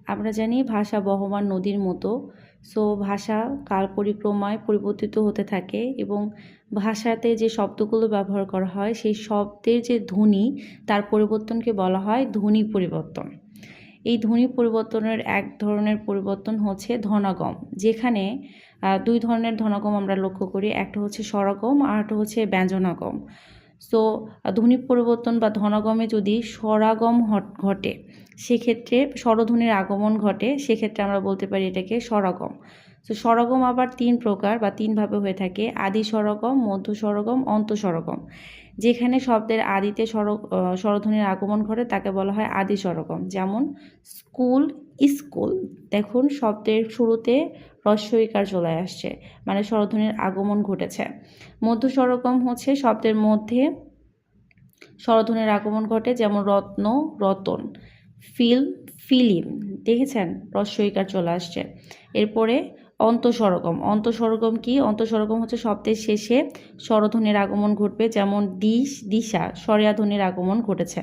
আমরা জানি ভাষা বহমান নদীর মতো। সো ভাষা কাল পরিক্রমায় পরিবর্তিত হতে থাকে এবং ভাষাতে যে শব্দগুলো ব্যবহার করা হয় সেই শব্দের যে ধ্বনি তার পরিবর্তনকে বলা হয় ধ্বনি পরিবর্তন। এই ধ্বনি পরিবর্তনের এক ধরনের পরিবর্তন হচ্ছে ধনাগম, যেখানে দুই ধরনের ধনাগম আমরা লক্ষ্য করি, একটা হচ্ছে স্বরাগম আর একটা হচ্ছে ব্যঞ্জনাগম। সো ধ্বনি পরিবর্তন বা ধনাগমে যদি স্বরাগম ঘটে সেক্ষেত্রে স্বরধ্বনির আগমন ঘটে, সেক্ষেত্রে আমরা বলতে পারি এটাকে স্বরাগম। তো স্বরাগম আবার তিন প্রকার বা তিনভাবে হয়ে থাকে: আদি স্বরগম, মধ্য স্বরগম, অন্ত স্বরগম। যেখানে শব্দের আদিতে স্বরধ্বনির আগমন ঘটে তাকে বলা হয় আদি স্বরগম। যেমন স্কুল, স্কুল, দেখুন শব্দের শুরুতে হ্রস্বইকার চলে আসছে, মানে স্বরধ্বনির আগমন ঘটেছে। মধ্য স্বরগম হচ্ছে শব্দের মধ্যে স্বরধ্বনির আগমন ঘটে, যেমন রত্ন, রতন, ফিল্ম, ফিলিম, দেখেছেন হ্রস্বইকার চলে আসছে। এরপরে অন্তঃস্বরগম। অন্তঃস্বরগম কি? অন্তঃস্বরগম হচ্ছে শব্দের শেষে স্বরধ্বনির আগমন ঘটবে, যেমন দিশ, দিশা, স্বরিয়া ধ্বনির আগমন ঘটেছে।